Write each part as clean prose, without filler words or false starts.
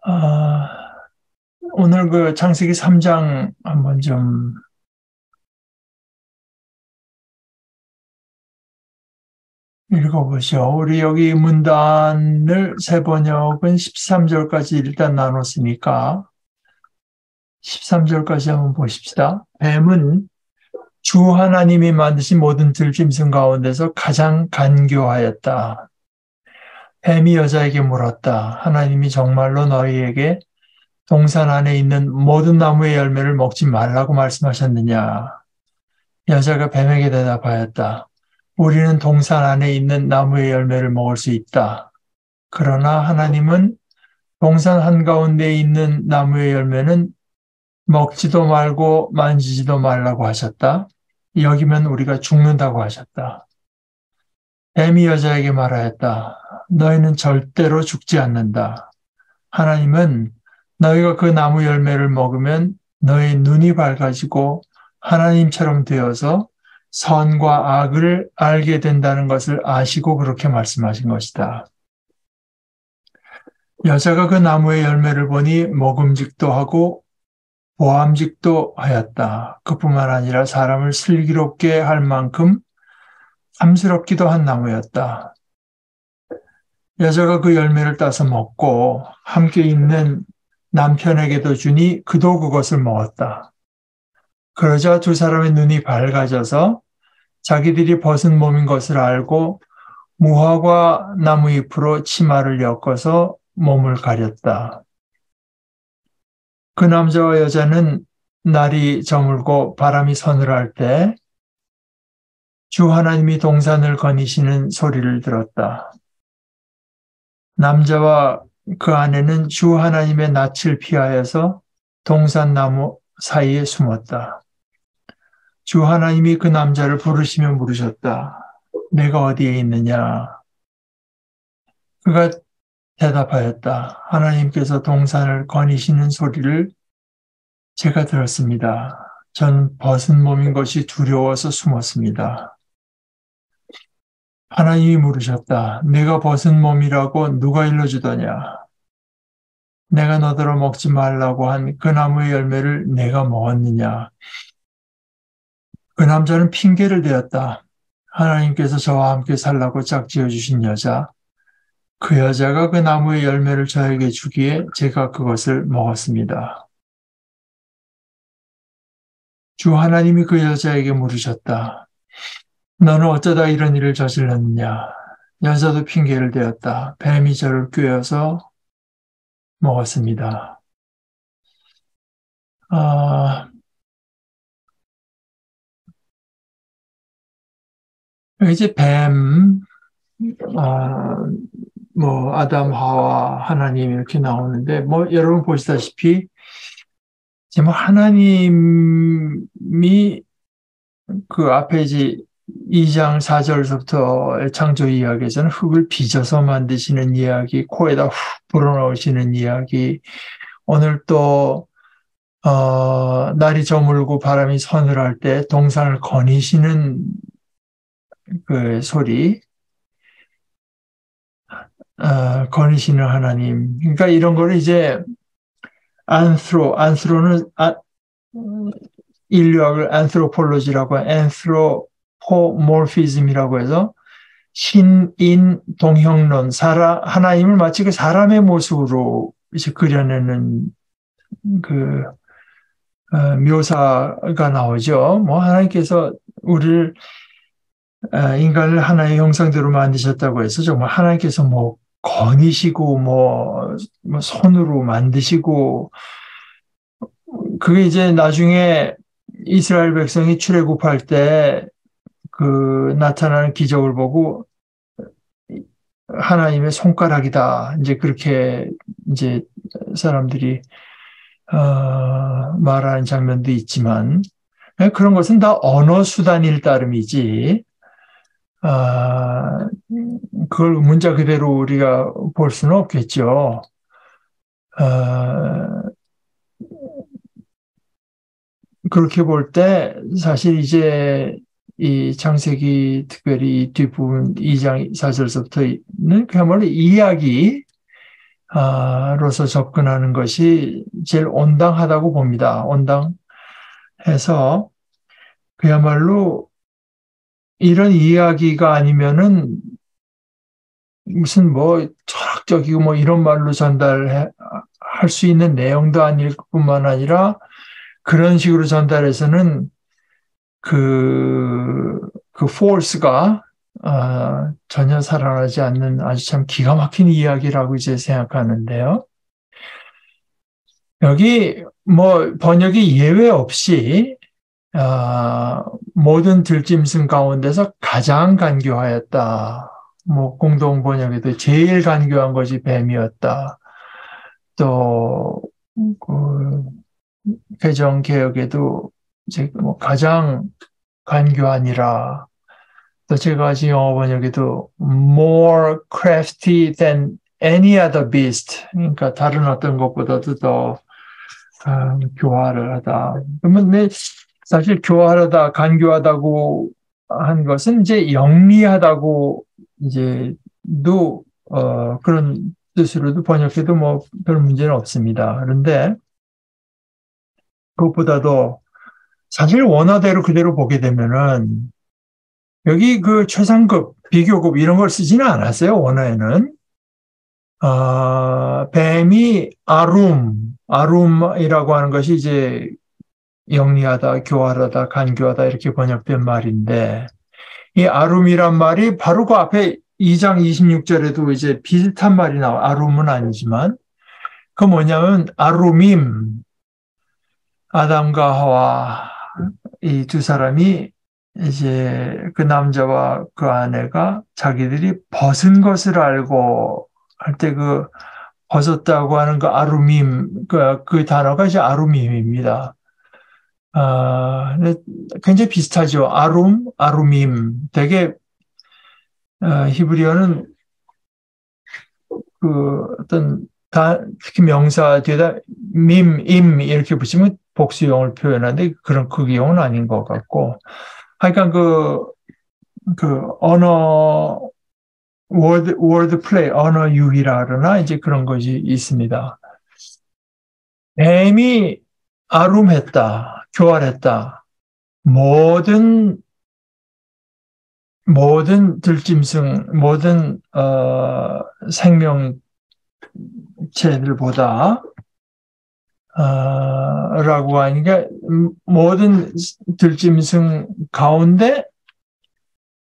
아, 오늘 그 창세기 3장 한번 좀 읽어보죠. 우리 여기 문단을 새 번역은 13절까지 일단 나눴으니까 13절까지 한번 보십시다. 뱀은 주 하나님이 만드신 모든 들짐승 가운데서 가장 간교하였다. 뱀이 여자에게 물었다. 하나님이 정말로 너희에게 동산 안에 있는 모든 나무의 열매를 먹지 말라고 말씀하셨느냐? 여자가 뱀에게 대답하였다. 우리는 동산 안에 있는 나무의 열매를 먹을 수 있다. 그러나 하나님은 동산 한가운데 있는 나무의 열매는 먹지도 말고 만지지도 말라고 하셨다. 여기면 우리가 죽는다고 하셨다. 뱀이 여자에게 말하였다. 너희는 절대로 죽지 않는다. 하나님은 너희가 그 나무 열매를 먹으면 너희 눈이 밝아지고 하나님처럼 되어서 선과 악을 알게 된다는 것을 아시고 그렇게 말씀하신 것이다. 여자가 그 나무의 열매를 보니 먹음직도 하고 보암직도 하였다. 그뿐만 아니라 사람을 슬기롭게 할 만큼 탐스럽기도 한 나무였다. 여자가 그 열매를 따서 먹고 함께 있는 남편에게도 주니 그도 그것을 먹었다. 그러자 두 사람의 눈이 밝아져서 자기들이 벗은 몸인 것을 알고 무화과 나무 잎으로 치마를 엮어서 몸을 가렸다. 그 남자와 여자는 날이 저물고 바람이 서늘할 때 주 하나님이 동산을 거니시는 소리를 들었다. 남자와 그 아내는 주 하나님의 낯을 피하여서 동산나무 사이에 숨었다. 주 하나님이 그 남자를 부르시며 물으셨다. 내가 어디에 있느냐? 그가 대답하였다. 하나님께서 동산을 거니시는 소리를 제가 들었습니다. 전 벗은 몸인 것이 두려워서 숨었습니다. 하나님이 물으셨다. 내가 벗은 몸이라고 누가 일러주더냐? 내가 너더러 먹지 말라고 한 그 나무의 열매를 내가 먹었느냐? 그 남자는 핑계를 대었다. 하나님께서 저와 함께 살라고 짝지어 주신 여자, 그 여자가 그 나무의 열매를 저에게 주기에 제가 그것을 먹었습니다. 주 하나님이 그 여자에게 물으셨다. 너는 어쩌다 이런 일을 저질렀느냐? 여자도 핑계를 대었다. 뱀이 저를 꿰어서 먹었습니다. 아, 이제 아, 아담, 하와, 하나님 이렇게 나오는데, 여러분 보시다시피, 이제 하나님이 그 앞에 이제 2장 4절서부터의 창조 이야기에서는 흙을 빚어서 만드시는 이야기, 코에다 훅 불어넣으시는 이야기, 오늘 또, 날이 저물고 바람이 서늘할 때 동산을 거니시는 그 소리, 거니시는 하나님. 그러니까 이런 거를 이제 안스로는 인류학을 안스로폴로지라고 안스로포모피즘이라고 해서 신인 동형론, 하나님을 마치 그 사람의 모습으로 이제 그려내는 그 묘사가 나오죠. 하나님께서 우리를 인간을 하나의 형상대로 만드셨다고 해서 정말 하나님께서 거니시고 손으로 만드시고 그게 이제 나중에 이스라엘 백성이 출애굽할 때 그 나타나는 기적을 보고 하나님의 손가락이다. 이제 그렇게 이제 사람들이 말하는 장면도 있지만 그런 것은 다 언어 수단일 따름이지. 그걸 문자 그대로 우리가 볼 수는 없겠죠. 그렇게 볼 때 사실 이제 이 창세기 특별히 이 뒷부분 2장 4절서부터는 그야말로 이야기, 로서 접근하는 것이 제일 온당하다고 봅니다. 온당해서 그야말로 이런 이야기가 아니면은 무슨 뭐 철학적이고 뭐 이런 말로 전달할 수 있는 내용도 아닐 뿐만 아니라 그런 식으로 전달해서는 그 force가 전혀 살아나지 않는 아주 참 기가 막힌 이야기라고 이제 생각하는데요. 여기 뭐 번역이 예외 없이 모든 들짐승 가운데서 가장 간교하였다. 뭐 공동 번역에도 제일 간교한 것이 뱀이었다. 또 그 개정 개혁에도 이제 뭐 가장 간교하니라. 또 제가 지금 영어 번역에도 more crafty than any other beast. 그러니까 다른 어떤 것보다도 더 교활을 하다. 그러면 사실 교활하다, 간교하다고 한 것은 이제 영리하다고 이제도 그런 뜻으로도 번역해도 뭐 별 문제는 없습니다. 그런데 그것보다도 사실 원어대로 그대로 보게 되면은 여기 그 최상급, 비교급 이런 걸 쓰지는 않았어요. 원어에는. 뱀이 아룸이라고 하는 것이 이제 영리하다, 교활하다, 간교하다 이렇게 번역된 말인데 이 아룸이란 말이 바로 그 앞에 2장 26절에도 이제 비슷한 말이 나와. 아룸은 아니지만 그 뭐냐면 아룸임, 아담과 하와 이 두 사람이 이제 그 남자와 그 아내가 자기들이 벗은 것을 알고 할 때 그 벗었다고 하는 그 아루밈 그 단어가 이제 아루밈입니다. 근데 굉장히 비슷하죠. 아룸임. 되게 히브리어는 그 어떤 특히 명사 뒤에다 임 이렇게 붙이면 복수형을 표현하는데 그런 그 경우는 아닌 것 같고, 하여간 그 언어 워드 플레이 언어 유희라 그러나 이제 그런 것이 있습니다. 뱀이 아룸했다, 교활했다. 모든 들짐승, 모든 생명체들보다 라고 하니까 모든 들짐승 가운데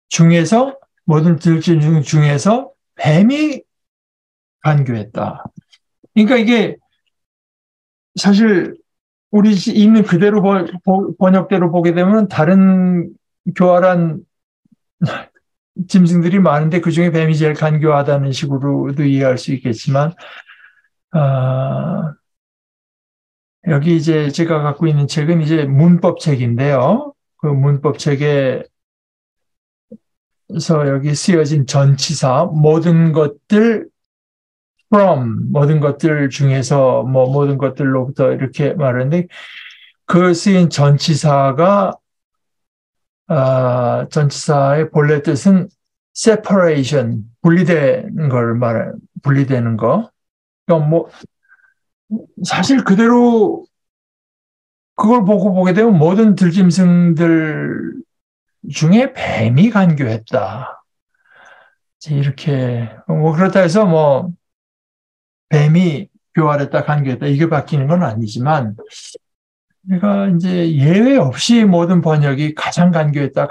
중에서 모든 들짐승 중에서 뱀이 간교했다. 그러니까 이게 사실 우리 있는 그대로 번역대로 보게 되면 다른 교활한 짐승들이 많은데 그중에 뱀이 제일 간교하다는 식으로도 이해할 수 있겠지만 여기 이제 제가 갖고 있는 책은 이제 문법책인데요. 그 문법책에서 여기 쓰여진 전치사 모든 것들 모든 것들 중에서 뭐 모든 것들로부터 이렇게 말하는데 그 쓰인 전치사가 전치사의 본래 뜻은 separation 분리되는 걸 분리되는 거. 그러니까 뭐 사실 그대로 그걸 보게 되면 모든 들짐승들 중에 뱀이 간교했다. 이렇게 뭐 그렇다 해서 뭐 뱀이 교활했다, 간교했다 이게 바뀌는 건 아니지만 그러니까 이제 예외 없이 모든 번역이 가장 간교했다,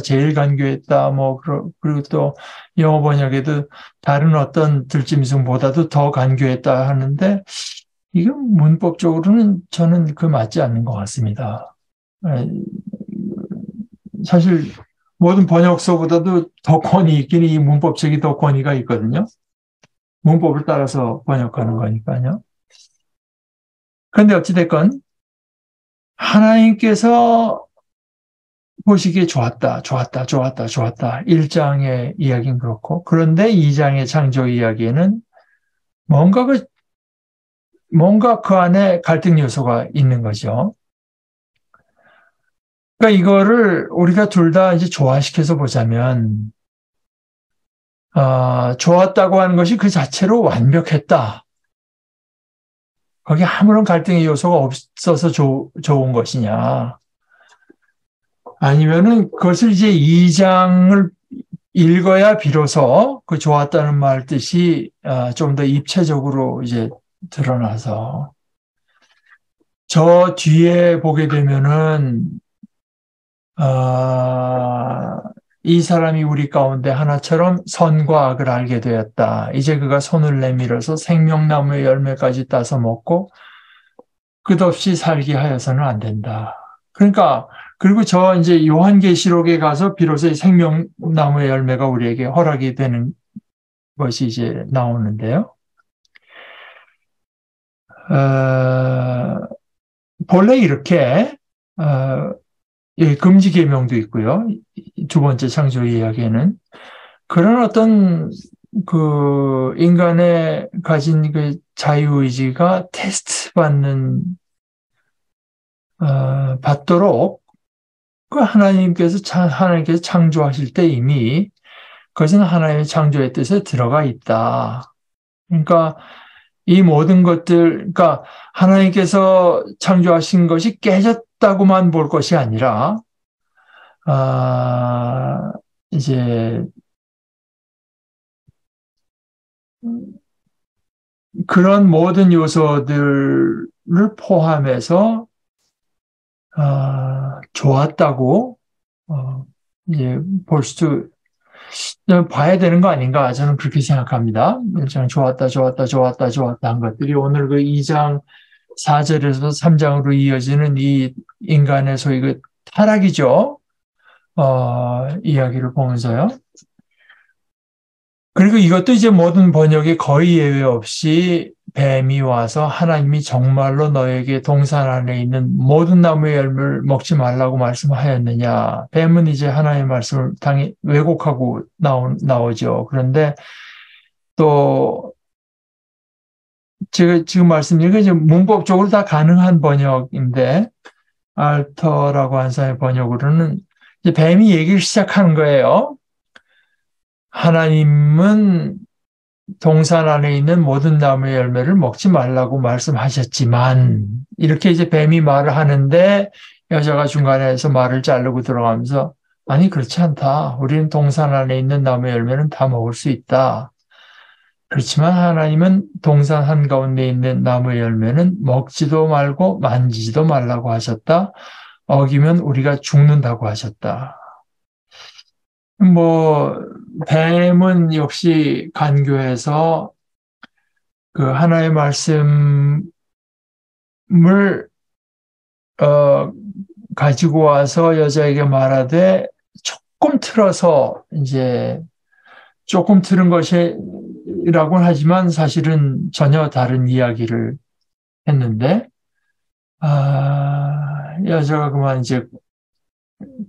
제일 간교했다, 뭐 그리고 또 영어 번역에도 다른 어떤 들짐승보다도 더 간교했다 하는데 이건 문법적으로는 저는 그 맞지 않는 것 같습니다. 사실 모든 번역서보다도 더 권위 있긴 이 문법책이 더 권위가 있거든요. 문법을 따라서 번역하는 거니까요. 그런데 어찌됐건 하나님께서 보시기에 좋았다. 1장의 이야기는 그렇고 그런데 2장의 창조 이야기에는 뭔가 그 안에 갈등 요소가 있는 거죠. 그러니까 이거를 우리가 둘 다 이제 조화시켜서 보자면 좋았다고 하는 것이 그 자체로 완벽했다. 거기 아무런 갈등의 요소가 없어서 좋은 것이냐. 아니면은 그것을 이제 2장을 읽어야 비로소 그 좋았다는 말 뜻이 좀 더 입체적으로 이제 드러나서 저 뒤에 보게 되면은 이 사람이 우리 가운데 하나처럼 선과 악을 알게 되었다. 이제 그가 손을 내밀어서 생명나무의 열매까지 따서 먹고 끝없이 살게 하여서는 안 된다. 그러니까 그리고 저 이제 요한계시록에 가서 비로소 이 생명나무의 열매가 우리에게 허락이 되는 것이 이제 나오는데요. 본래 이렇게 금지 계명도 있고요. 두 번째 창조 이야기에는 그런 어떤 그 인간의 가진 그 자유의지가 테스트 받도록 그 하나님께서 창조하실 때 이미 그것은 하나님의 창조의 뜻에 들어가 있다. 그러니까 이 모든 것들, 그러니까 하나님께서 창조하신 것이 깨졌다고만 볼 것이 아니라, 이제 그런 모든 요소들을 포함해서 좋았다고 이제 볼 수도 봐야 되는 거 아닌가 저는 그렇게 생각합니다. 저는 좋았다 한 것들이 오늘 그 2장 4절에서 3장으로 이어지는 이 인간의 소위 그 타락이죠. 이야기를 보면서요. 그리고 이것도 이제 모든 번역에 거의 예외 없이 뱀이 와서 하나님이 정말로 너에게 동산 안에 있는 모든 나무의 열매를 먹지 말라고 말씀하였느냐. 뱀은 이제 하나님의 말씀을 왜곡하고 나오죠. 그런데 또 제가 지금 말씀드린 게 이제 문법적으로 다 가능한 번역인데 알터라고 한 사람의 번역으로는 이제 뱀이 얘기를 시작하는 거예요. 하나님은 동산 안에 있는 모든 나무의 열매를 먹지 말라고 말씀하셨지만 이렇게 이제 뱀이 말을 하는데 여자가 중간에서 말을 자르고 들어가면서 아니 그렇지 않다. 우리는 동산 안에 있는 나무의 열매는 다 먹을 수 있다. 그렇지만 하나님은 동산 한가운데 있는 나무의 열매는 먹지도 말고 만지지도 말라고 하셨다. 어기면 우리가 죽는다고 하셨다. 뭐 뱀은 역시 간교해서 그 하나의 말씀을 가지고 와서 여자에게 말하되 조금 틀어서 이제 조금 틀은 것이라고는 하지만 사실은 전혀 다른 이야기를 했는데 여자가 그만 이제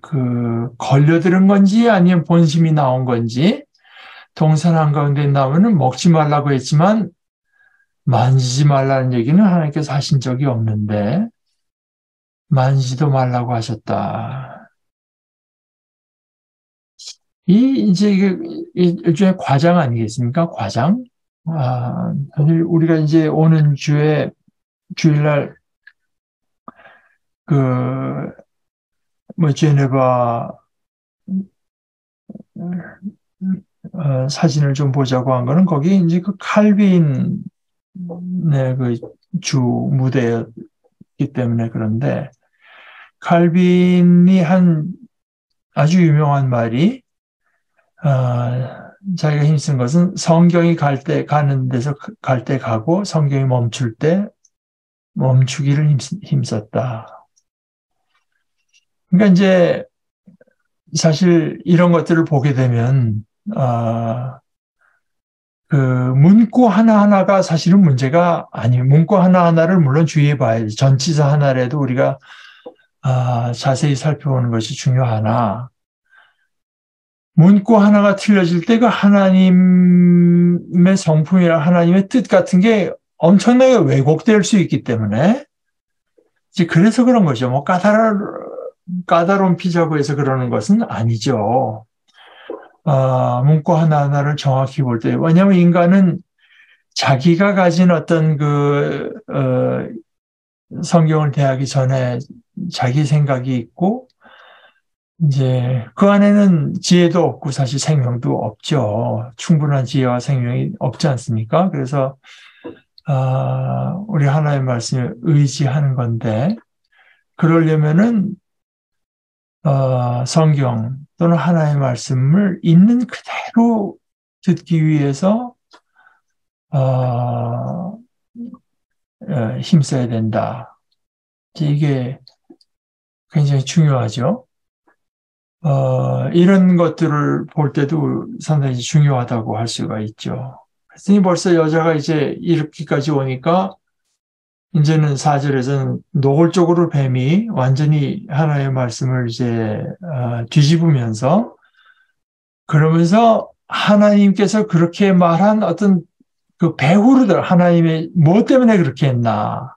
그 걸려들은 건지 아니면 본심이 나온 건지 동산 한가운데 나무는 먹지 말라고 했지만 만지지 말라는 얘기는 하나님께서 하신 적이 없는데 만지지도 말라고 하셨다. 이제 이게 일종의 과장 아니겠습니까? 과장? 사실 우리가 이제 오는 주일날 제네바 사진을 좀 보자고 한 거는 거기 이제 그 칼빈의 그 주 무대였기 때문에 그런데 칼빈이 한 아주 유명한 말이 자기가 힘쓴 것은 성경이 가는 데서 갈 때 가고 성경이 멈출 때 멈추기를 힘썼다. 그러니까 이제 사실 이런 것들을 보게 되면 그 문구 하나하나가 사실은 문제가 아니에요. 문구 하나하나를 물론 주의해 봐야지. 전치사 하나라도 우리가 자세히 살펴보는 것이 중요하나 문구 하나가 틀려질 때 그 하나님의 성품이나 하나님의 뜻 같은 게 엄청나게 왜곡될 수 있기 때문에 이제 그래서 그런 거죠. 뭐 까다로운 피자고 해서 그러는 것은 아니죠. 문구 하나하나를 정확히 볼 때, 왜냐하면 인간은 자기가 가진 어떤 성경을 대하기 전에 자기 생각이 있고, 이제 그 안에는 지혜도 없고 사실 생명도 없죠. 충분한 지혜와 생명이 없지 않습니까? 그래서 우리 하나님의 말씀에 의지하는 건데, 그러려면은 성경 또는 하나님의 말씀을 있는 그대로 듣기 위해서 힘써야 된다. 이게 굉장히 중요하죠. 이런 것들을 볼 때도 상당히 중요하다고 할 수가 있죠. 그랬더니 벌써 여자가 이제 이렇게까지 오니까 이제는 4절에서는 노골적으로 뱀이 완전히 하나님의 말씀을 이제 뒤집으면서 그러면서 하나님께서 그렇게 말한 어떤 그 배후르들 하나님의 뭐 때문에 그렇게 했나.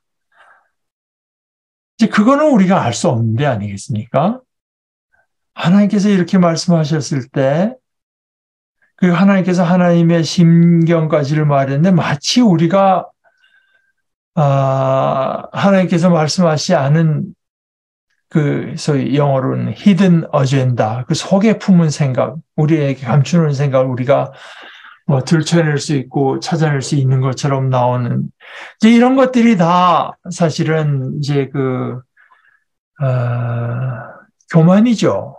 이제 그거는 우리가 알 수 없는데 아니겠습니까? 하나님께서 이렇게 말씀하셨을 때, 그 하나님께서 하나님의 심경까지를 말했는데 마치 우리가 하나님께서 말씀하시지 않은 그 소위 영어로는 hidden agenda, 그 속에 품은 생각, 우리에게 감추는 생각을 우리가 뭐 들춰낼 수 있고 찾아낼 수 있는 것처럼 나오는 이제 이런 것들이 다 사실은 이제 교만이죠.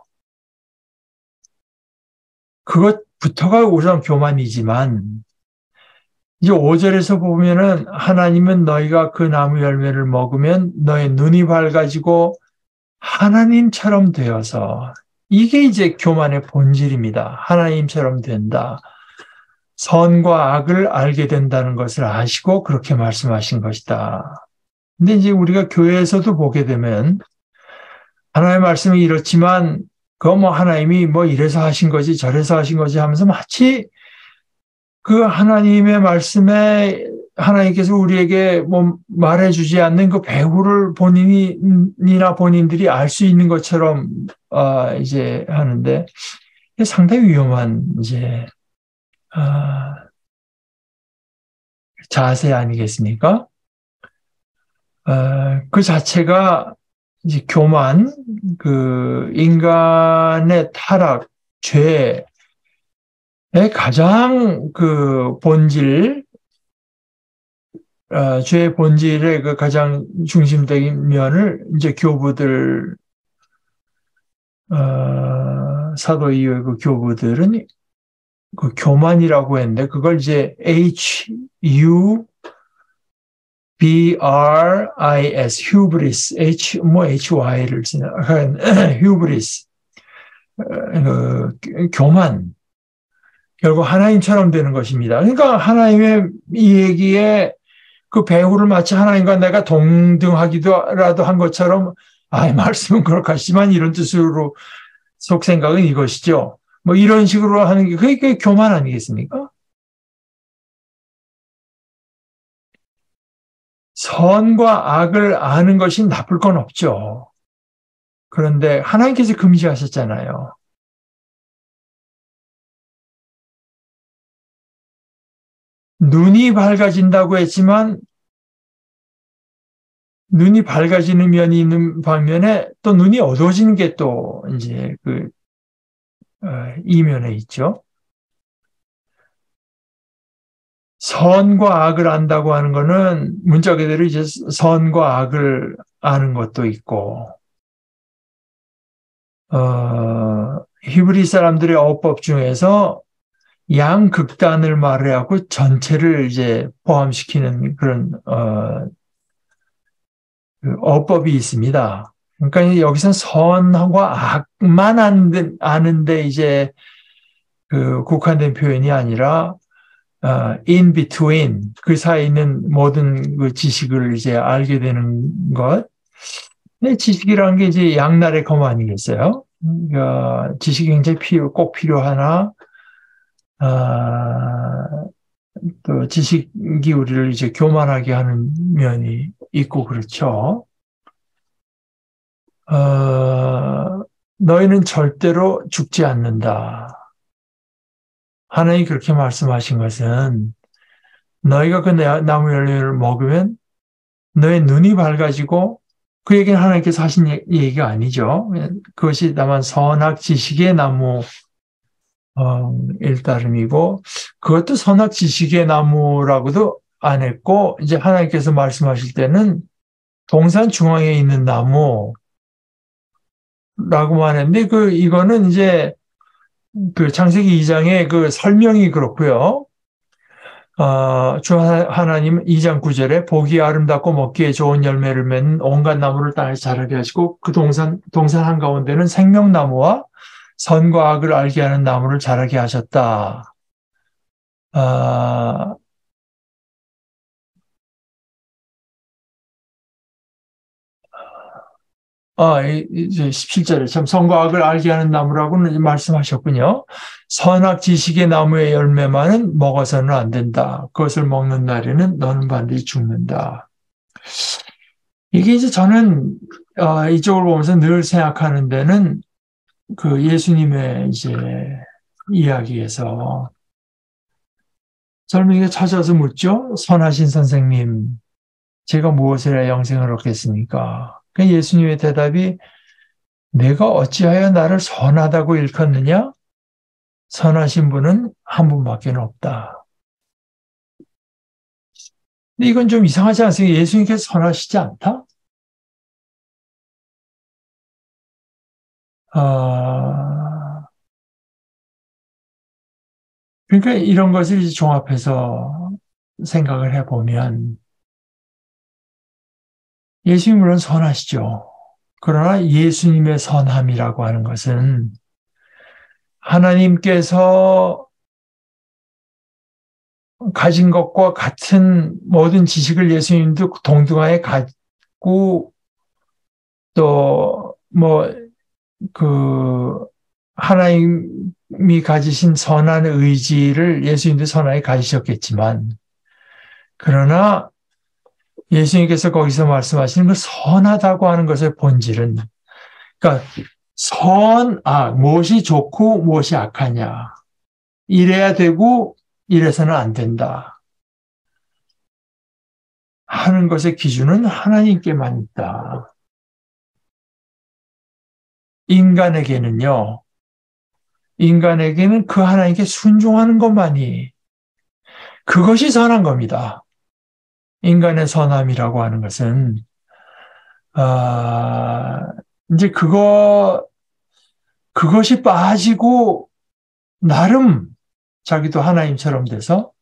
그것부터가 우선 교만이지만 이제 5절에서 보면은 하나님은 너희가 그 나무 열매를 먹으면 너의 눈이 밝아지고 하나님처럼 되어서 이게 이제 교만의 본질입니다. 하나님처럼 된다. 선과 악을 알게 된다는 것을 아시고 그렇게 말씀하신 것이다. 근데 이제 우리가 교회에서도 보게 되면 하나님의 말씀이 이렇지만 그거 뭐 하나님이 뭐 이래서 하신 거지 저래서 하신 거지 하면서 마치 그 하나님의 말씀에 하나님께서 우리에게 뭐 말해주지 않는 그 배후를 본인이나 본인들이 알 수 있는 것처럼 이제 하는데 상당히 위험한 이제 자세 아니겠습니까? 그 자체가 이제 교만, 그 인간의 타락, 죄의 가장 그 본질, 죄의 본질의 그 가장 중심적인 면을 이제 교부들, 사도 이후의 그 교부들은 그 교만이라고 했는데 그걸 이제 HUBRIS, hubris, HY를 쓰는, hubris, 교만. 결국 하나님처럼 되는 것입니다. 그러니까 하나님의 이 얘기에 그 배후를 마치 하나님과 내가 동등하기도라도 한 것처럼, 말씀은 그렇겠지만 이런 뜻으로 속 생각은 이것이죠. 뭐 이런 식으로 하는 게 그게 교만 아니겠습니까? 선과 악을 아는 것이 나쁠 건 없죠. 그런데 하나님께서 금지하셨잖아요. 눈이 밝아진다고 했지만 눈이 밝아지는 면이 있는 반면에 또 눈이 어두워지는 게 또 이제 이면에 있죠. 선과 악을 안다고 하는 거는 문자 그대로 이제 선과 악을 아는 것도 있고, 히브리 사람들의 어법 중에서 양극단을 말해하고 전체를 이제 포함시키는 그런 그 어법이 있습니다. 그러니까 여기서 선과 악만 아는데 이제 그 국한된 표현이 아니라 in between 그 사이에 있는 모든 그 지식을 이제 알게 되는 것. 근데 지식이라는 게 이제 양날의 검 아니겠어요? 그러니까 지식이 굉장히 꼭 필요하나 또 지식이 우리를 이제 교만하게 하는 면이 있고 그렇죠. 너희는 절대로 죽지 않는다. 하나님이 그렇게 말씀하신 것은 너희가 그 나무 열매를 먹으면 너의 눈이 밝아지고 그 얘기는 하나님께서 하신 얘기가 아니죠. 그것이 다만 선악 지식의 나무 일따름이고 그것도 선악 지식의 나무라고도 안 했고 이제 하나님께서 말씀하실 때는 동산 중앙에 있는 나무라고만 했는데 이거는 이제 그 창세기 2장의 그 설명이 그렇고요. 주 하나님 2장 9절에 보기 아름답고 먹기에 좋은 열매를 맺는 온갖 나무를 땅에서 자라게 하시고 그 동산 한가운데는 생명나무와 선과 악을 알게 하는 나무를 자라게 하셨다. 아, 이제 17절에 참 선과 악을 알게 하는 나무라고는 말씀하셨군요. 선악 지식의 나무의 열매만은 먹어서는 안 된다. 그것을 먹는 날에는 너는 반드시 죽는다. 이게 이제 저는 이쪽을 보면서 늘 생각하는 데는 그 예수님의 이제 이야기에서 젊은이가 찾아서 묻죠. 선하신 선생님, 제가 무엇을 해야 영생을 얻겠습니까? 그 예수님의 대답이 내가 어찌하여 나를 선하다고 일컫느냐? 선하신 분은 한 분밖에 없다. 근데 이건 좀 이상하지 않습니까? 예수님께서 선하시지 않다? 아, 그러니까 이런 것을 이제 종합해서 생각을 해보면 예수님 물론 선하시죠. 그러나 예수님의 선함이라고 하는 것은 하나님께서 가진 것과 같은 모든 지식을 예수님도 동등하게 갖고 또 그 하나님이 가지신 선한 의지를 예수님도 선하게 가지셨겠지만 그러나 예수님께서 거기서 말씀하시는 그 선하다고 하는 것의 본질은 그러니까 무엇이 좋고 무엇이 악하냐. 이래야 되고 이래서는 안 된다. 하는 것의 기준은 하나님께만 있다. 인간에게는요. 인간에게는 그 하나님께 순종하는 것만이 그것이 선한 겁니다. 인간의 선함이라고 하는 것은 아, 이제 그것이 빠지고 나름 자기도 하나님처럼 돼서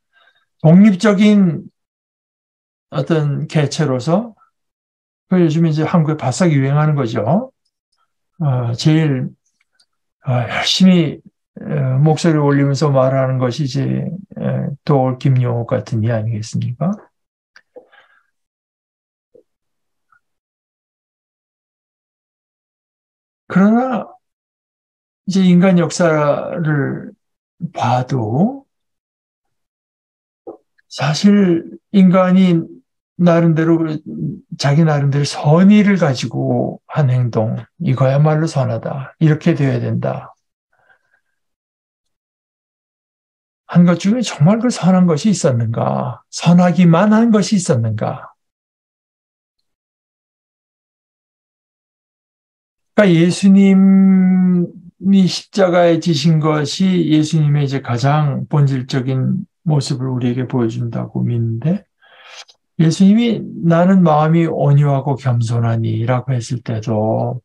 독립적인 어떤 개체로서 그 요즘 이제 한국에 바싹 유행하는 거죠. 제일 열심히 목소리를 올리면서 말하는 것이 이제 도올 김용옥 같은 이 아니겠습니까? 그러나 이제 인간 역사를 봐도 사실 인간이 나름대로 자기 나름대로 선의를 가지고 한 행동 이거야말로 선하다. 이렇게 되어야 된다. 한 것 중에 정말 그 선한 것이 있었는가? 선하기만 한 것이 있었는가? 그러니까 예수님이 십자가에 지신 것이 예수님의 이제 가장 본질적인 모습을 우리에게 보여준다고 믿는데 예수님이 나는 마음이 온유하고 겸손하니라고 했을 때도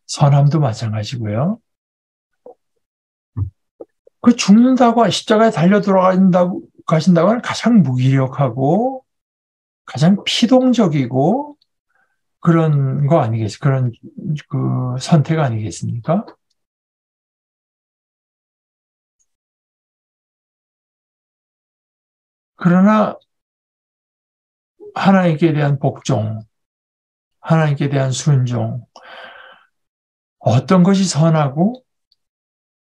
선함도 마찬가지고요. 그 죽는다고 십자가에 달려 들어간다고 가신다고 하는 가장 무기력하고 가장 피동적이고 그런 거 아니겠어요? 그런 그 선택 아니겠습니까? 그러나 하나님께 대한 복종, 하나님께 대한 순종, 어떤 것이 선하고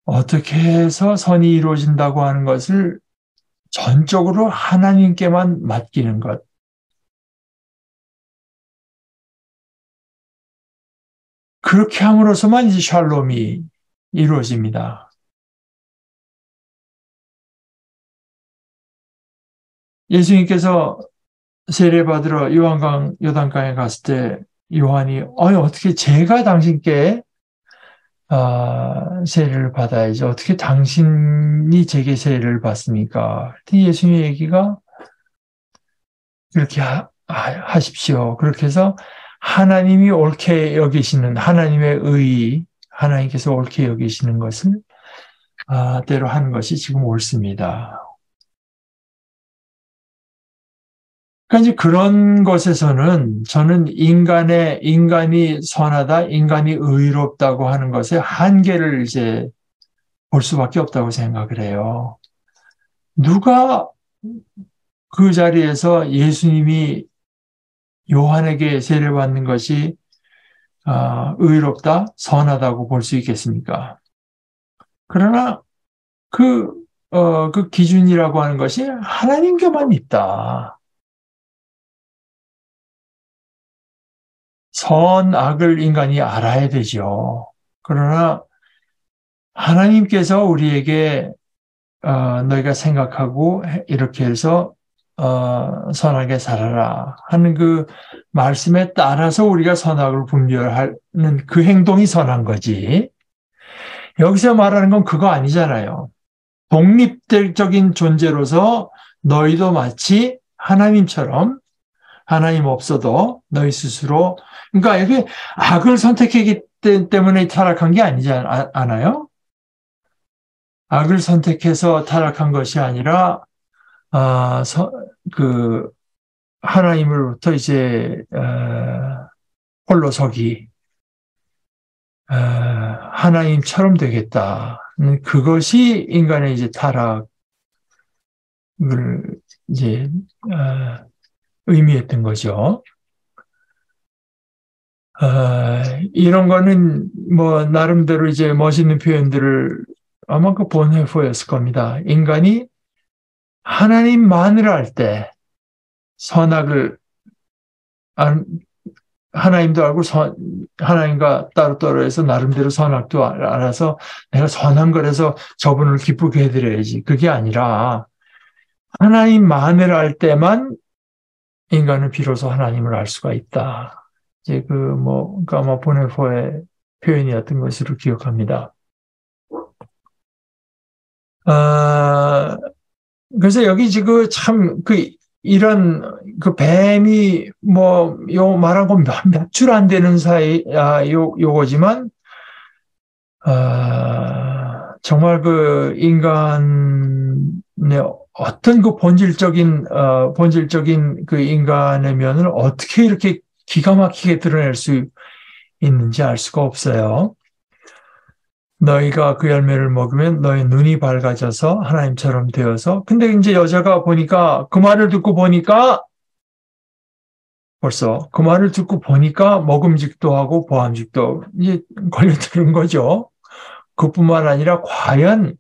어떻게 해서 선이 이루어진다고 하는 것을 전적으로 하나님께만 맡기는 것. 그렇게 함으로써만 이제 샬롬이 이루어집니다. 예수님께서 세례받으러 요단강에 갔을 때 요한이 어떻게 제가 당신께 세례를 받아야지 어떻게 당신이 제게 세례를 받습니까? 예수님의 얘기가 그렇게 하십시오. 그렇게 해서 하나님이 옳게 여기시는 하나님의 의, 하나님께서 옳게 여기시는 것을 대로 하는 것이 지금 옳습니다. 그러니까 이제 그런 것에서는 저는 인간이 선하다, 인간이 의롭다고 하는 것의 한계를 이제 볼 수밖에 없다고 생각을 해요. 누가 그 자리에서 예수님이 요한에게 세례받는 것이 의롭다, 선하다고 볼 수 있겠습니까? 그러나 그 기준이라고 하는 것이 하나님께만 있다. 선악을 인간이 알아야 되죠. 그러나 하나님께서 우리에게 너희가 생각하고 이렇게 해서 선하게 살아라 하는 그 말씀에 따라서 우리가 선악을 분별하는 그 행동이 선한 거지. 여기서 말하는 건 그거 아니잖아요. 독립적인 존재로서 너희도 마치 하나님처럼 하나님 없어도 너희 스스로 그러니까 이게 악을 선택했기 때문에 타락한 게 아니지 않아요? 악을 선택해서 타락한 것이 아니라 그 하나님으로부터 이제 홀로 서기 하나님처럼 되겠다. 그것이 인간의 이제 타락을 이제 의미했던 거죠. 이런 거는 뭐 나름대로 이제 멋있는 표현들을 아마 그 본헤퍼였을 겁니다. 인간이 하나님만을 알 때 선악을 하나님도 알고 하나님과 따로 해서 나름대로 선악도 알아서 내가 선한 거라서 저분을 기쁘게 해드려야지. 그게 아니라 하나님만을 알 때만 인간은 비로소 하나님을 알 수가 있다. 이제 그러니까 아마 보네포의 표현이었던 것으로 기억합니다. 그래서 여기 지금 참 이런 뱀이 요 말한 건 몇 줄 안 되는 요거지만 정말 그 인간의 어떤 그 본질적인 그 인간의 면을 어떻게 이렇게 기가 막히게 드러낼 수 있는지 알 수가 없어요. 너희가 그 열매를 먹으면 너희 눈이 밝아져서 하나님처럼 되어서 근데 이제 여자가 보니까 그 말을 듣고 보니까 벌써 그 말을 듣고 보니까 먹음직도 하고 보암직도 이제 걸려드는 거죠. 그뿐만 아니라 과연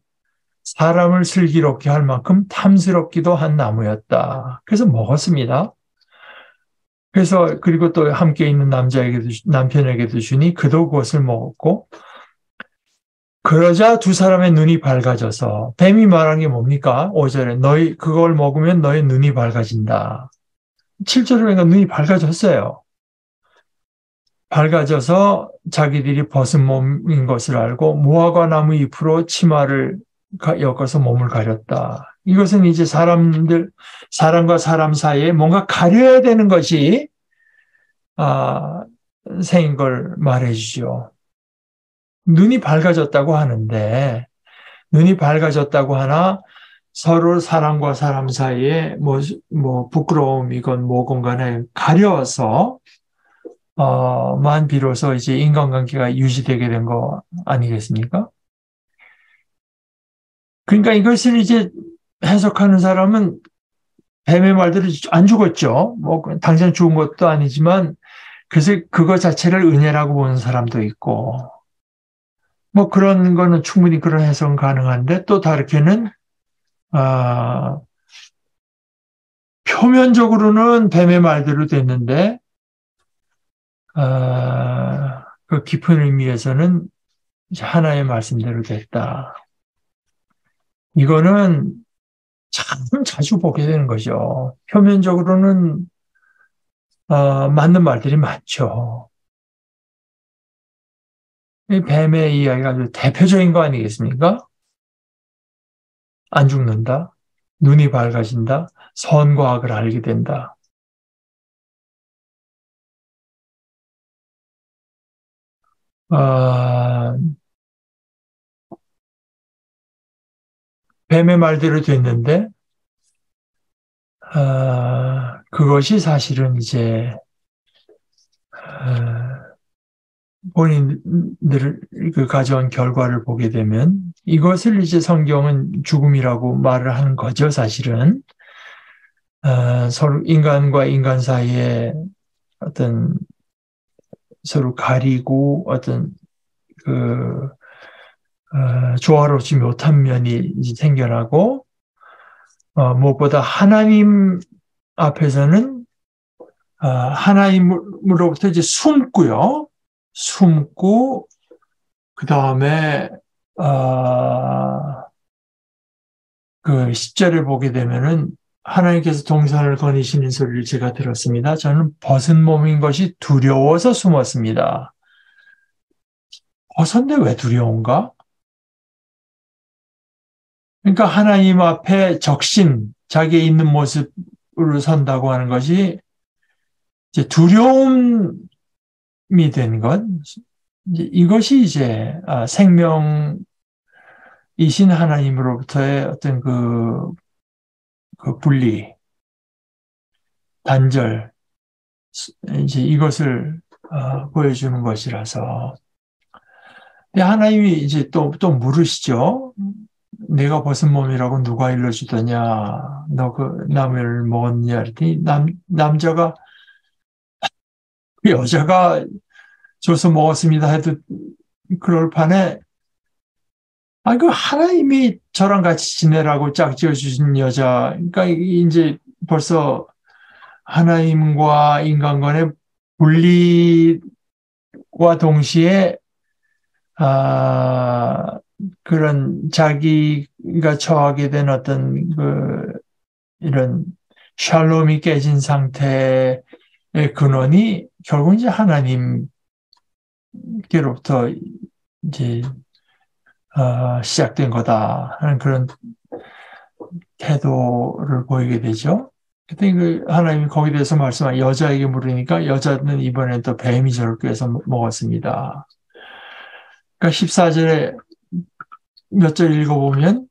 사람을 슬기롭게 할 만큼 탐스럽기도 한 나무였다. 그래서 먹었습니다. 그래서 그리고 또 함께 있는 남편에게도 주니 그도 그것을 먹었고 그러자 두 사람의 눈이 밝아져서 뱀이 말한 게 뭡니까? 5절에 너희 그걸 먹으면 너의 눈이 밝아진다. 7절에 보니까 눈이 밝아졌어요. 밝아져서 자기들이 벗은 몸인 것을 알고 무화과 나무 잎으로 치마를 엮어서 몸을 가렸다. 이것은 이제 사람과 사람 사이에 뭔가 가려야 되는 것이 생인 걸 말해주죠. 눈이 밝아졌다고 하는데 눈이 밝아졌다고 하나 서로 사람과 사람 사이에 뭐 부끄러움이건 뭐건 간에 가려서 만 비로소 이제 인간관계가 유지되게 된 거 아니겠습니까? 그러니까 이것을 이제 해석하는 사람은 뱀의 말대로 안 죽었죠. 뭐 당장 죽은 것도 아니지만 그래서 그거 자체를 은혜라고 보는 사람도 있고 뭐 그런 거는 충분히 그런 해석은 가능한데 또 다르게는 표면적으로는 뱀의 말대로 됐는데 그 깊은 의미에서는 하나의 말씀대로 됐다. 이거는 참 자주 보게 되는 거죠. 표면적으로는 맞는 말들이 많죠. 이 뱀의 이야기가 아주 대표적인 거 아니겠습니까? 안 죽는다, 눈이 밝아진다, 선과 악을 알게 된다. 아, 뱀의 말대로 됐는데, 그것이 사실은 이제 본인들 그 가져온 결과를 보게 되면 이것을 이제 성경은 죽음이라고 말을 하는 거죠, 사실은. 서로 인간과 인간 사이에 어떤 서로 가리고 어떤 그 조화롭지 못한 면이 이제 생겨나고 무엇보다 하나님 앞에서는 하나님으로부터 이제 숨고요. 숨고 그 다음에 그 10절을 보게 되면은 하나님께서 동산을 거니시는 소리를 제가 들었습니다. 저는 벗은 몸인 것이 두려워서 숨었습니다. 벗었는데 왜 두려운가? 그러니까 하나님 앞에 적신, 자기의 있는 모습으로 선다고 하는 것이 이제 두려움이 된 것, 이것이 이제 생명이신 하나님으로부터의 어떤 그 분리, 단절, 이제 이것을 보여주는 것이라서. 하나님이 이제 또 물으시죠. 내가 벗은 몸이라고 누가 일러주더냐? 너 그 나무를 먹었냐? 그랬더니 남자가 그 여자가 줘서 먹었습니다 해도 그럴 판에 그 하나님이 저랑 같이 지내라고 짝지어 주신 여자. 그러니까 이제 벌써 하나님과 인간 간의 분리와 동시에 그런 자기가 처하게 된 어떤 이런 샬롬이 깨진 상태의 근원이 결국 이제 하나님께로부터 이제 시작된 거다 하는 그런 태도를 보이게 되죠. 그때 하나님이 거기에 대해서 말씀한 여자에게 물으니까 여자는 이번에 또 뱀이 저를 꾀해서 먹었습니다. 그러니까 14절에 몇 절 읽어보면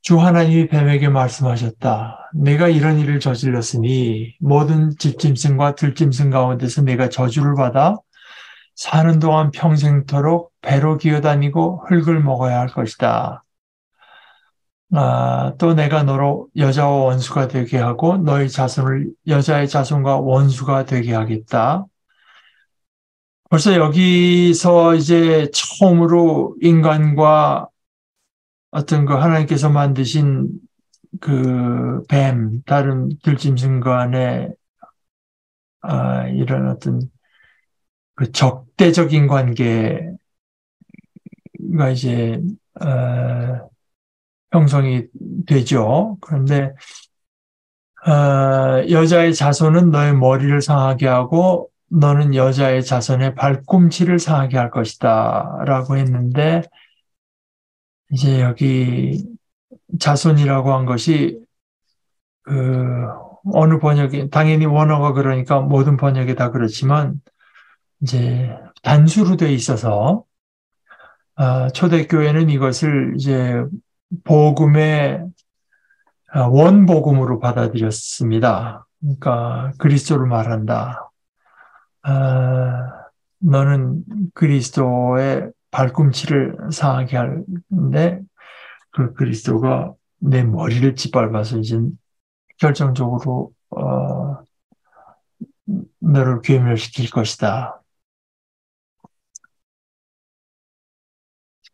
주 하나님이 뱀에게 말씀하셨다. 내가 이런 일을 저질렀으니 모든 집짐승과 들짐승 가운데서 내가 저주를 받아 사는 동안 평생토록 배로 기어다니고 흙을 먹어야 할 것이다. 또 내가 너로 여자와 원수가 되게 하고 너의 자손을 여자의 자손과 원수가 되게 하겠다. 벌써 여기서 이제 처음으로 인간과 어떤 그 하나님께서 만드신 그 뱀, 다른 들짐승 간의 이런 어떤 그 적대적인 관계가 이제 형성이 되죠. 그런데 여자의 자손은 너의 머리를 상하게 하고 너는 여자의 자손의 발꿈치를 상하게 할 것이다 라고 했는데 이제 여기 자손이라고 한 것이 어느 번역에 당연히 원어가 그러니까 모든 번역에 다 그렇지만 이제 단수로 돼 있어서 초대교회는 이것을 이제 복음의 원복음으로 받아들였습니다. 그러니까 그리스도를 말한다. 너는 그리스도의 발꿈치를 상하게 하는데 그 그리스도가 내 머리를 짓밟아서 이제 결정적으로 너를 괴멸시킬 것이다.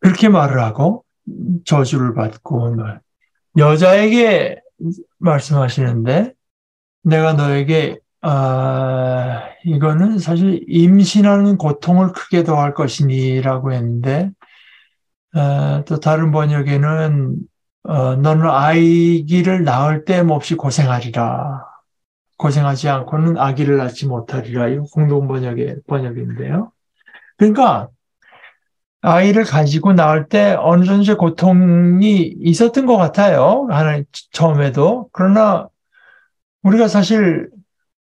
그렇게 말을 하고 저주를 받고 여자에게 말씀하시는데 내가 너에게 이거는 사실 임신하는 고통을 크게 더할 것이니라고 했는데 또 다른 번역에는 너는 아기를 낳을 때 몹시 고생하리라. 고생하지 않고는 아기를 낳지 못하리라. 이거 공동 번역인데요. 그러니까 아이를 가지고 낳을 때 어느 정도 고통이 있었던 것 같아요. 처음에도. 그러나 우리가 사실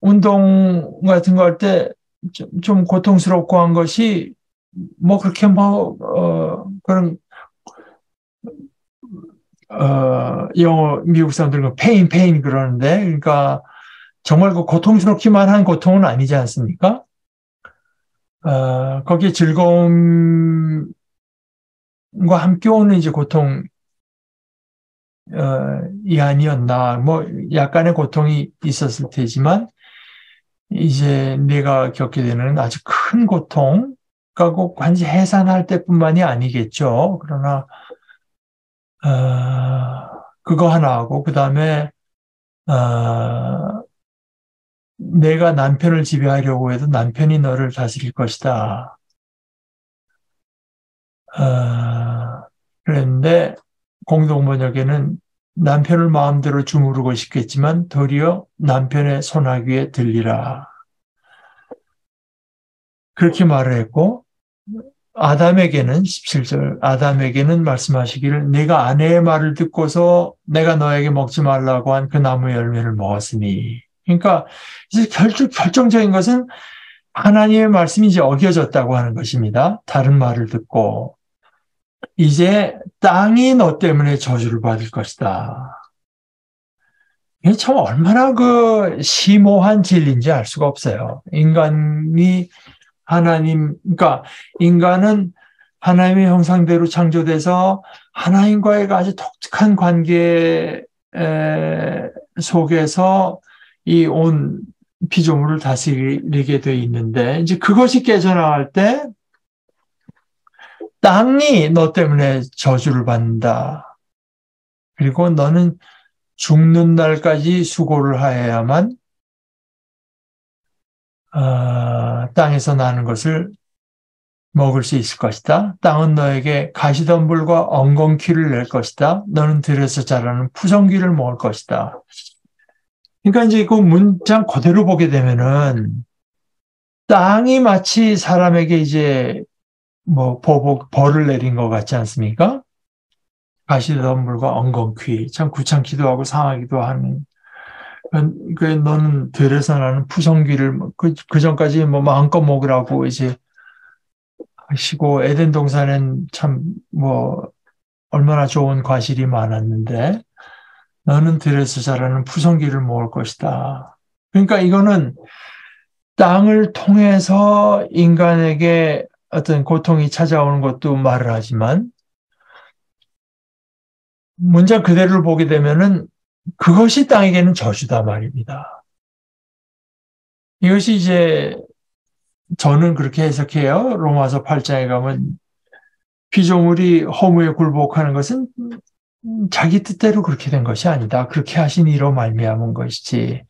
운동 같은 거 할 때 좀 고통스럽고 한 것이 뭐 그렇게 그런, 영어, 미국 사람들은 페인 그러는데, 그러니까 정말 그 고통스럽기만 한 고통은 아니지 않습니까? 거기에 즐거움과 함께 오는 이제 고통, 이 아니었나. 뭐, 약간의 고통이 있었을 테지만, 이제 내가 겪게 되는 아주 큰 고통, 그러니까 꼭 단지 해산할 때뿐만이 아니겠죠. 그러나, 그거 하나 하고, 그 다음에, 내가 남편을 지배하려고 해도 남편이 너를 다스릴 것이다. 그런데 공동번역에는 남편을 마음대로 주무르고 싶겠지만 도리어 남편의 손아귀에 들리라. 그렇게 말을 했고, 아담에게는 17절 아담에게는 말씀하시기를 내가 아내의 말을 듣고서 내가 너에게 먹지 말라고 한 그 나무 열매를 먹었으니. 그러니까 이제 결정적인 것은 하나님의 말씀이 이제 어겨졌다고 하는 것입니다. 다른 말을 듣고 이제 땅이 너 때문에 저주를 받을 것이다. 이게 참 얼마나 그 심오한 진리인지 알 수가 없어요. 인간이 그러니까 인간은 하나님의 형상대로 창조돼서 하나님과의 아주 독특한 관계 속에서 이 온 피조물을 다스리게 돼 있는데 이제 그것이 깨져나갈 때 땅이 너 때문에 저주를 받는다. 그리고 너는 죽는 날까지 수고를 하여야만 땅에서 나는 것을 먹을 수 있을 것이다. 땅은 너에게 가시덤불과 엉겅퀴를 낼 것이다. 너는 들에서 자라는 푸성귀를 먹을 것이다. 그러니까 이제 그 문장 그대로 보게 되면은 땅이 마치 사람에게 이제 뭐 벌을 내린 것 같지 않습니까? 가시덤불과 엉겅퀴. 참 귀찮기도 하고 상하기도 하는. 그 너는 들에서 나는 푸성귀를 그 전까지 뭐 마음껏 먹으라고 이제 하시고 에덴 동산엔 참 뭐 얼마나 좋은 과실이 많았는데 너는 들에서 자라는 푸성귀를 먹을 것이다. 그러니까 이거는 땅을 통해서 인간에게 어떤 고통이 찾아오는 것도 말을 하지만 문장 그대로를 보게 되면은 그것이 땅에게는 저주다 말입니다. 이것이 이제 저는 그렇게 해석해요. 로마서 8장에 가면 피조물이 허무에 굴복하는 것은 자기 뜻대로 그렇게 된 것이 아니다. 그렇게 하신 이로 말미암은 것이지.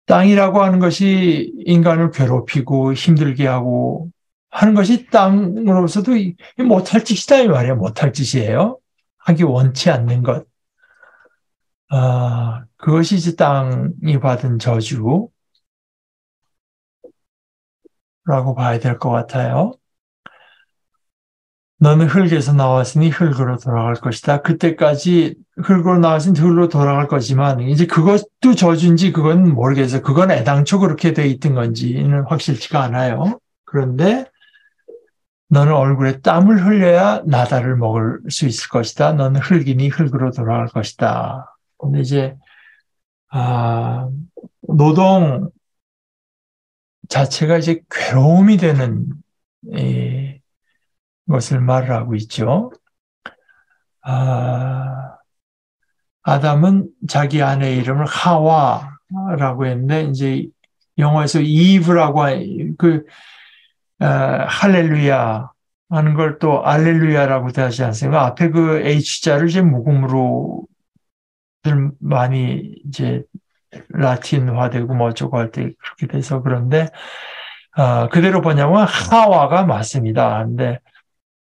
땅이라고 하는 것이 인간을 괴롭히고 힘들게 하고 하는 것이 땅으로서도 못할 짓이다 이 말이야. 못할 짓이에요. 하기 원치 않는 것. 그것이 이제 땅이 받은 저주라고 봐야 될 것 같아요. 너는 흙에서 나왔으니 흙으로 돌아갈 것이다. 그때까지 흙으로 나왔으니 흙으로 돌아갈 거지만 이제 그것도 저주인지 그건 모르겠어요. 그건 애당초 그렇게 돼 있던 건지는 확실치가 않아요. 그런데 너는 얼굴에 땀을 흘려야 나다를 먹을 수 있을 것이다. 너는 흙이니 흙으로 돌아갈 것이다. 근데 이제 노동 자체가 이제 괴로움이 되는 것을 말을 하고 있죠. 아담은 자기 아내의 이름을 하와라고 했는데 이제 영어에서 이브라고 할렐루야 하는 걸 또 알렐루야라고 하지 않습니까? 앞에 그 H자를 이제 묵음으로 많이 이제 라틴화되고 뭐 어쩌고 할 때 그렇게 돼서 그런데 그대로 번역은 하와가 맞습니다. 근데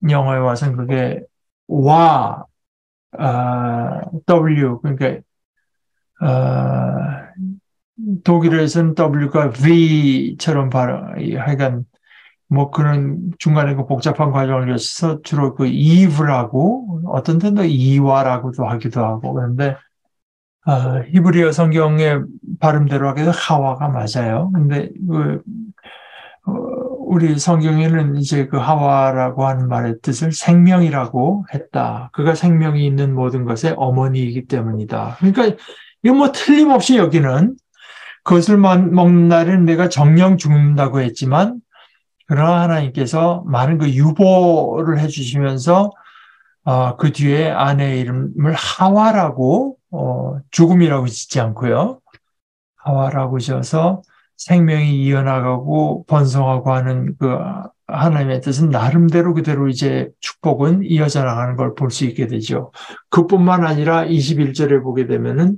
영어에 와서는 그게 와 W, 그러니까, 아, 독일에서는 W가 V처럼 발음, 하여간, 뭐 그런 중간에 그 복잡한 과정을 거쳐서 주로 그 eve라고, 어떤 데는 또 이와라고도 하기도 하고, 그런데, 히브리어 성경의 발음대로 하게 해서 하와가 맞아요. 근데 어, 우리 성경에는 이제 그 하와라고 하는 말의 뜻을 생명이라고 했다. 그가 생명이 있는 모든 것의 어머니이기 때문이다. 그러니까 이거 뭐 틀림없이 여기는 그것을 먹는 날에는 내가 정령 죽는다고 했지만 그러나 하나님께서 많은 그 유보를 해주시면서 그 뒤에 아내의 이름을 하와라고 죽음이라고 짓지 않고요. 하와라고 지어서 생명이 이어나가고 번성하고 하는 그 하나님의 뜻은 나름대로 그대로 이제 축복은 이어져 나가는 걸 볼 수 있게 되죠. 그뿐만 아니라 21절에 보게 되면은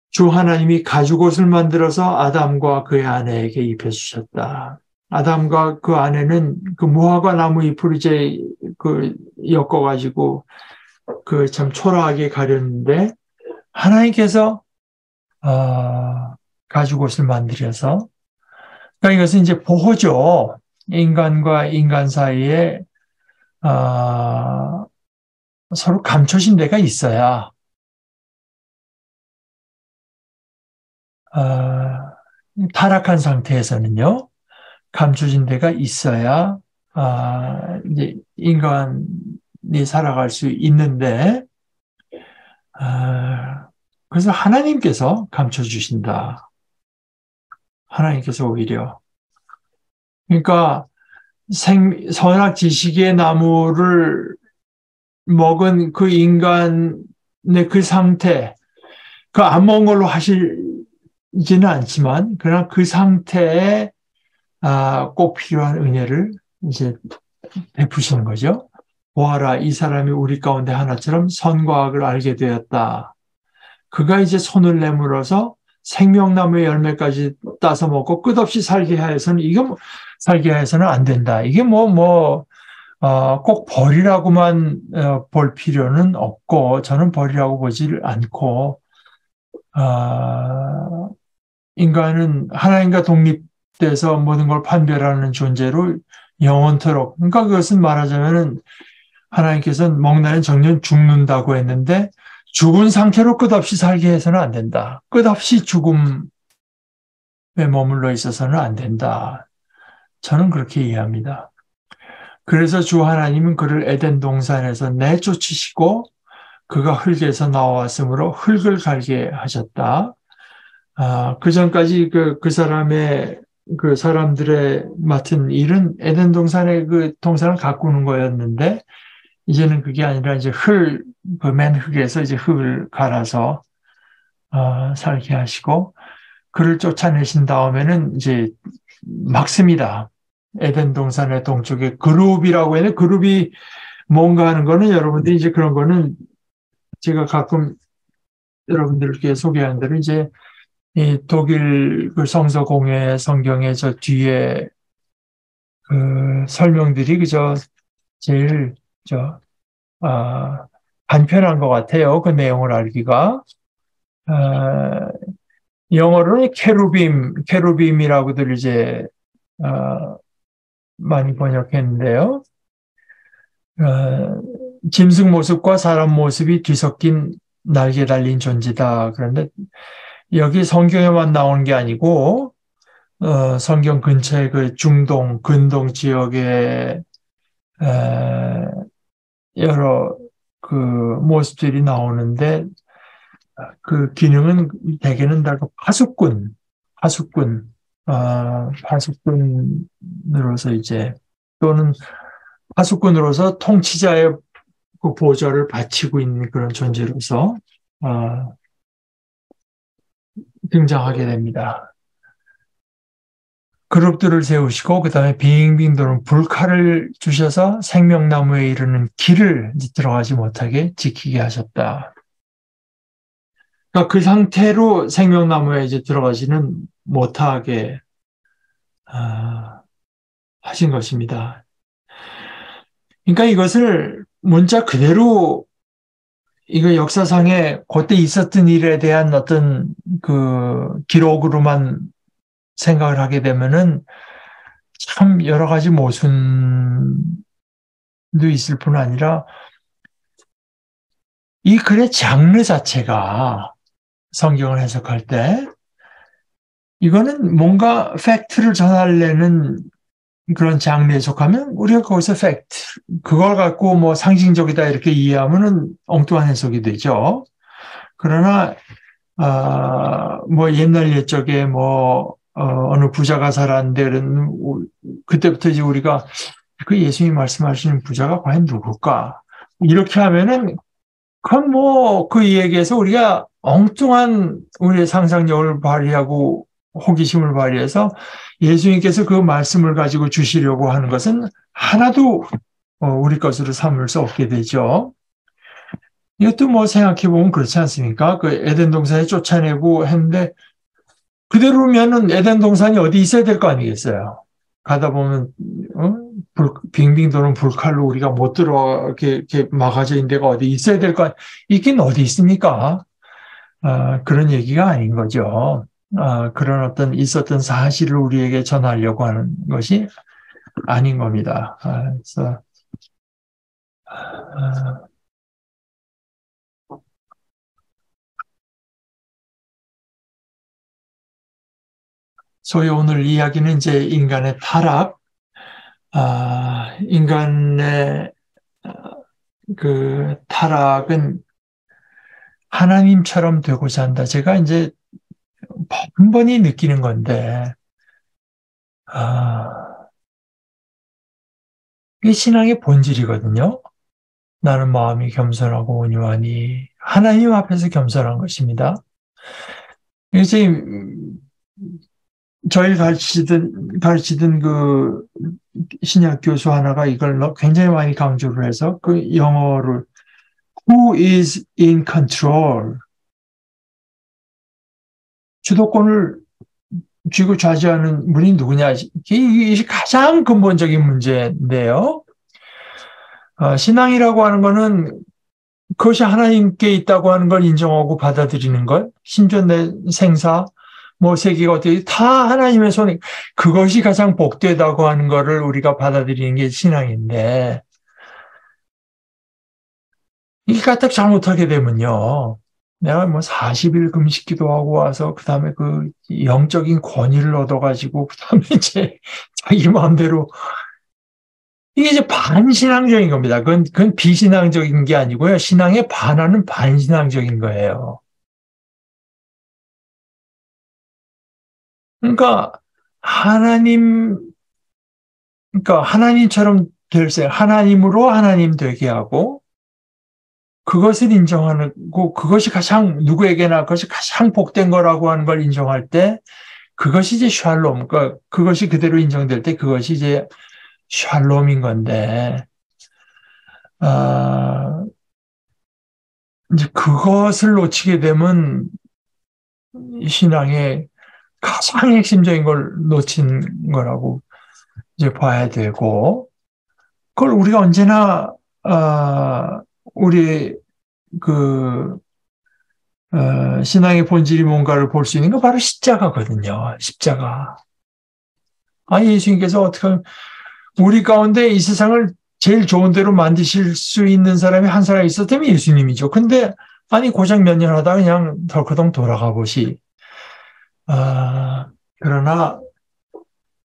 주 하나님이 가죽옷을 만들어서 아담과 그의 아내에게 입혀주셨다. 아담과 그 아내는 그 무화과 나무 잎을 이제 그 엮어가지고 그 참 초라하게 가렸는데 하나님께서 가죽옷을 만들어서 그러니까 이것은 이제 보호죠. 인간과 인간 사이에 아, 서로 감춰진 데가 있어야 아, 타락한 상태에서는요. 감춰진 데가 있어야 이제 인간이 살아갈 수 있는데 그래서 하나님께서 감춰주신다. 하나님께서 오히려 그러니까 선악 지식의 나무를 먹은 그 인간의 그 상태, 그 안 먹은 걸로 하시지는 않지만, 그러나 그 상태에 꼭 필요한 은혜를 이제 베푸시는 거죠. 보아라, 이 사람이 우리 가운데 하나처럼 선과 악을 알게 되었다. 그가 이제 손을 내밀어서 생명나무의 열매까지 따서 먹고 끝없이 살게 하여서는, 살게 하여서는 안 된다. 이게 꼭 벌이라고만 볼 필요는 없고, 저는 벌이라고 보지를 않고, 아, 인간은 하나님과 독립돼서 모든 걸 판별하는 존재로 영원토록, 그러니까 그것은 말하자면은 하나님께서는 먹나는 정녕 죽는다고 했는데, 죽은 상태로 끝없이 살게 해서는 안 된다. 끝없이 죽음에 머물러 있어서는 안 된다. 저는 그렇게 이해합니다. 그래서 주 하나님은 그를 에덴 동산에서 내쫓으시고 그가 흙에서 나왔으므로 흙을 갈게 하셨다. 그 전까지 그 사람의 그 사람들의 맡은 일은 에덴 동산의 그 동산을 가꾸는 거였는데 이제는 그게 아니라 이제 그 맨 흙에서 이제 흙을 갈아서 살게 하시고 그를 쫓아내신 다음에는 이제 막습니다. 에덴 동산의 동쪽에 그룹이라고 해요. 그룹이 뭔가 하는 거는 여러분들이 이제 그런 거는 제가 가끔 여러분들께 소개하는 대로 이제 이 독일 그 성서 공회 성경의 저 뒤에 그 설명들이 그저 제일 간편한 것 같아요. 그 내용을 알기가. 아, 영어로는 케루빔이라고들 이제 아, 많이 번역했는데요. 짐승 모습과 사람 모습이 뒤섞인 날개 달린 존재다. 그런데 여기 성경에만 나오는 게 아니고 성경 근처의 그 중동, 근동 지역에 여러 그 모습들이 나오는데 그 기능은 대개는 다 파수꾼으로서 이제 또는 파수꾼으로서 통치자의 그 보좌를 바치고 있는 그런 존재로서 등장하게 됩니다. 그룹들을 세우시고 그다음에 빙빙 도는 불칼을 주셔서 생명나무에 이르는 길을 들어가지 못하게 지키게 하셨다. 그러니까 그 상태로 생명나무에 이제 들어가지는 못하게 하신 것입니다. 그러니까 이것을 문자 그대로 이거 역사상에 그때 있었던 일에 대한 어떤 그 기록으로만 생각을 하게 되면은 참 여러 가지 모순도 있을 뿐 아니라 이 글의 장르 자체가 성경을 해석할 때 이거는 뭔가 팩트를 전하려는 그런 장르에 속하면 우리가 거기서 팩트, 그걸 갖고 뭐 상징적이다 이렇게 이해하면은 엉뚱한 해석이 되죠. 그러나 뭐 옛날 옛적에 뭐 어느 부자가 살았는데 그때부터 이제 우리가 그 예수님이 말씀하시는 부자가 과연 누굴까? 이렇게 하면은 그건 뭐 그 이야기에서 우리가 엉뚱한 우리의 상상력을 발휘하고 호기심을 발휘해서 예수님께서 그 말씀을 가지고 주시려고 하는 것은 하나도 우리 것으로 삼을 수 없게 되죠. 이것도 뭐 생각해 보면 그렇지 않습니까? 그 에덴 동산에 쫓아내고 했는데 그대로면은 에덴 동산이 어디 있어야 될 거 아니겠어요? 가다 보면 빙빙 도는 불칼로 우리가 못 들어 이렇게 막아져 있는 데가 어디 있어야 될 거 있긴 어디 있습니까? 그런 얘기가 아닌 거죠. 그런 어떤 있었던 사실을 우리에게 전하려고 하는 것이 아닌 겁니다. 그래서 소위 오늘 이야기는 이제 인간의 타락, 인간의 그 타락은 하나님처럼 되고자 한다. 제가 이제 번번이 느끼는 건데, 이게 신앙의 본질이거든요. 나는 마음이 겸손하고 온유하니 하나님 앞에서 겸손한 것입니다. 이제 저희 가르치던 그 신약 교수 하나가 이걸 굉장히 많이 강조를 해서 그 영어를 Who is in control? 주도권을 쥐고 좌지하는 분이 누구냐? 이게 가장 근본적인 문제인데요. 신앙이라고 하는 거는 그것이 하나님께 있다고 하는 걸 인정하고 받아들이는 것, 심지어 내 생사, 뭐 세계가 어떻게 다 하나님의 손에 그것이 가장 복되다고 하는 거를 우리가 받아들이는 게 신앙인데 이게 까딱 잘못하게 되면요. 내가 뭐 40일 금식기도 하고 와서 그다음에 그 영적인 권위를 얻어가지고 그다음에 이제 자기 마음대로 이게 이제 반신앙적인 겁니다. 그건 비신앙적인 게 아니고요. 신앙에 반하는 반신앙적인 거예요. 그러니까 하나님, 그러니까 하나님처럼 될세 하나님으로 하나님 되게 하고 그것을 인정하고 그것이 가장 누구에게나 그것이 가장 복된 거라고 하는 걸 인정할 때 그것이 이제 샬롬, 그러니까 그것이 그대로 인정될 때 그것이 이제 샬롬인 건데 이제 그것을 놓치게 되면 신앙의 가장 핵심적인 걸 놓친 거라고 이제 봐야 되고 그걸 우리가 언제나 우리 그 신앙의 본질이 뭔가를 볼 수 있는 건 바로 십자가거든요. 십자가. 예수님께서 어떻게 하면 우리 가운데 이 세상을 제일 좋은 대로 만드실 수 있는 사람이 한 사람 있었다면 예수님이죠. 근데 고작 몇 년 하다가 그냥 덜커덩 돌아가 보시. 그러나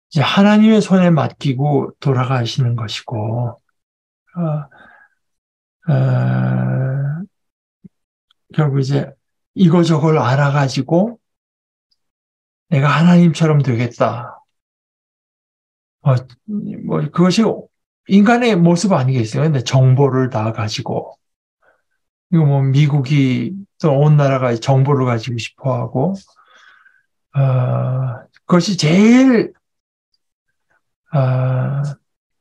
이제 하나님의 손에 맡기고 돌아가시는 것이고, 결국 이제 이거저걸 알아가지고 내가 하나님처럼 되겠다. 그것이 인간의 모습 아니겠어요? 근데 정보를 다 가지고, 이거 뭐 미국이 또 온 나라가 정보를 가지고 싶어 하고, 그것이 제일,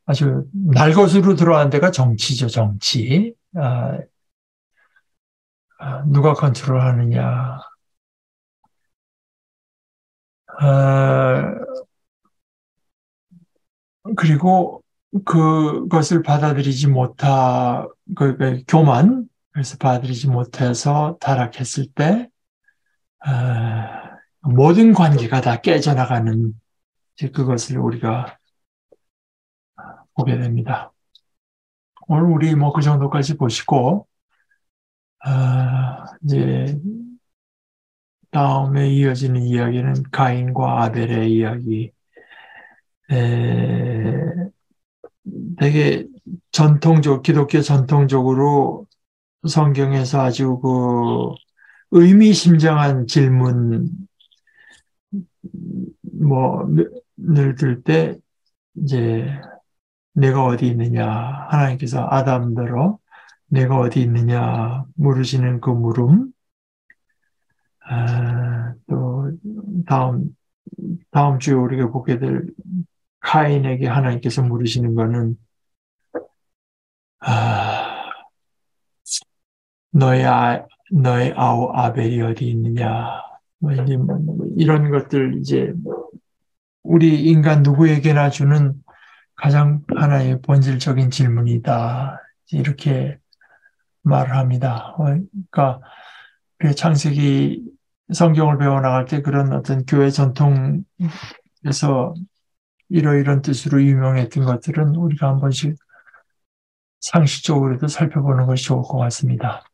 아주 날것으로 들어간 데가 정치죠, 정치. 누가 컨트롤하느냐. 그리고 그것을 받아들이지 못하, 교만, 그래서 받아들이지 못해서 타락했을 때 모든 관계가 다 깨져나가는 그것을 우리가 보게 됩니다. 오늘 우리 뭐 그 정도까지 보시고 이제 다음에 이어지는 이야기는 가인과 아벨의 이야기. 되게 기독교 전통적으로 성경에서 아주 그 의미심장한 질문 뭐를 들 때 이제 내가 어디 있느냐 하나님께서 아담더러 내가 어디 있느냐 물으시는 그 물음. 또 다음 주에 우리가 보게 될 카인에게 하나님께서 물으시는 거는 너의 아우 아벨이 어디 있느냐. 이제 이런 것들 이제 우리 인간 누구에게나 주는 가장 하나의 본질적인 질문이다. 이렇게 말을 합니다. 그러니까 창세기 성경을 배워나갈 때 그런 어떤 교회 전통에서 이러이런 뜻으로 유명했던 것들은 우리가 한 번씩 상식적으로도 살펴보는 것이 좋을 것 같습니다.